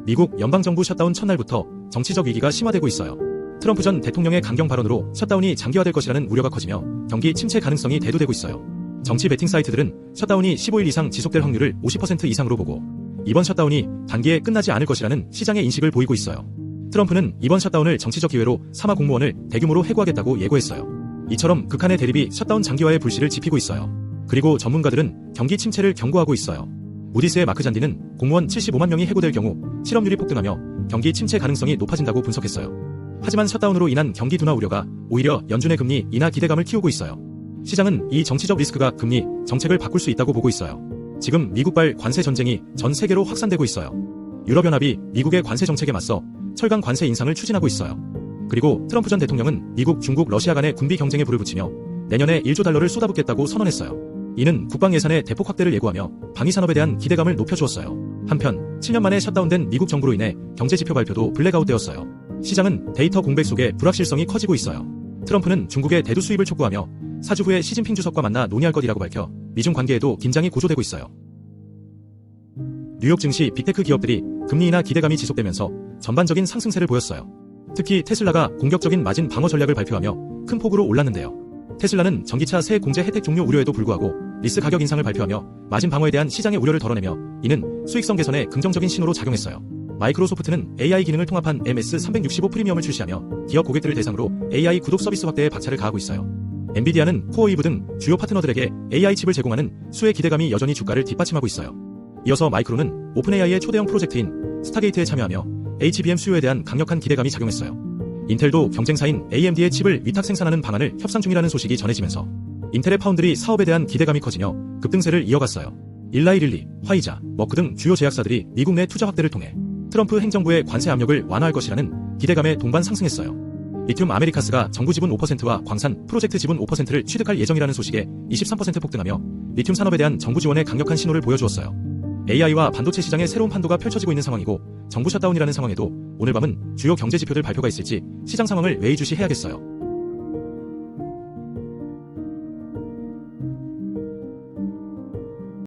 미국 연방정부 셧다운 첫날부터 정치적 위기가 심화되고 있어요. 트럼프 전 대통령의 강경 발언으로 셧다운이 장기화될 것이라는 우려가 커지며 경기 침체 가능성이 대두되고 있어요. 정치 베팅 사이트들은 셧다운이 15일 이상 지속될 확률을 50% 이상으로 보고 이번 셧다운이 단기에 끝나지 않을 것이라는 시장의 인식을 보이고 있어요. 트럼프는 이번 셧다운을 정치적 기회로 삼아 공무원을 대규모로 해고하겠다고 예고했어요. 이처럼 극한의 대립이 셧다운 장기화의 불씨를 지피고 있어요. 그리고 전문가들은 경기 침체를 경고하고 있어요. 무디스의 마크 잔디는 공무원 75만 명이 해고될 경우 실업률이 폭등하며 경기 침체 가능성이 높아진다고 분석했어요. 하지만 셧다운으로 인한 경기 둔화 우려가 오히려 연준의 금리 인하 기대감을 키우고 있어요. 시장은 이 정치적 리스크가 금리 정책을 바꿀 수 있다고 보고 있어요. 지금 미국발 관세 전쟁이 전 세계로 확산되고 있어요. 유럽연합이 미국의 관세 정책에 맞서 철강 관세 인상을 추진하고 있어요. 그리고 트럼프 전 대통령은 미국, 중국, 러시아 간의 군비 경쟁에 불을 붙이며 내년에 1조 달러를 쏟아붓겠다고 선언했어요. 이는 국방 예산의 대폭 확대를 예고하며 방위 산업에 대한 기대감을 높여주었어요. 한편 7년 만에 셧다운된 미국 정부로 인해 경제 지표 발표도 블랙아웃되었어요. 시장은 데이터 공백 속에 불확실성이 커지고 있어요. 트럼프는 중국의 대두 수입을 촉구하며 4주 후에 시진핑 주석과 만나 논의할 것이라고 밝혀 미중 관계에도 긴장이 고조되고 있어요. 뉴욕 증시 빅테크 기업들이 금리 인하 기대감이 지속되면서 전반적인 상승세를 보였어요. 특히 테슬라가 공격적인 마진 방어 전략을 발표하며 큰 폭으로 올랐는데요. 테슬라는 전기차 세액 공제 혜택 종료 우려에도 불구하고 리스 가격 인상을 발표하며 마진 방어에 대한 시장의 우려를 덜어내며 이는 수익성 개선에 긍정적인 신호로 작용했어요. 마이크로소프트는 AI 기능을 통합한 MS365 프리미엄을 출시하며 기업 고객들을 대상으로 AI 구독 서비스 확대에 박차를 가하고 있어요. 엔비디아는 코어이브 등 주요 파트너들에게 AI 칩을 제공하는 수의 기대감이 여전히 주가를 뒷받침하고 있어요. 이어서 마이크론은 오픈AI의 초대형 프로젝트인 스타게이트에 참여하며 HBM 수요에 대한 강력한 기대감이 작용했어요. 인텔도 경쟁사인 AMD의 칩을 위탁 생산하는 방안을 협상 중이라는 소식이 전해지면서 인텔의 파운드리 사업에 대한 기대감이 커지며 급등세를 이어갔어요. 일라이 릴리, 화이자, 머크 등 주요 제약사들이 미국 내 투자 확대를 통해 트럼프 행정부의 관세 압력을 완화할 것이라는 기대감에 동반 상승했어요. 리튬 아메리카스가 정부 지분 5%와 광산 프로젝트 지분 5%를 취득할 예정이라는 소식에 23% 폭등하며 리튬 산업에 대한 정부 지원의 강력한 신호를 보여주었어요. AI와 반도체 시장의 새로운 판도가 펼쳐지고 있는 상황이고 정부 셧다운이라는 상황에도 오늘 밤은 주요 경제 지표들 발표가 있을지 시장 상황을 예의주시해야겠어요.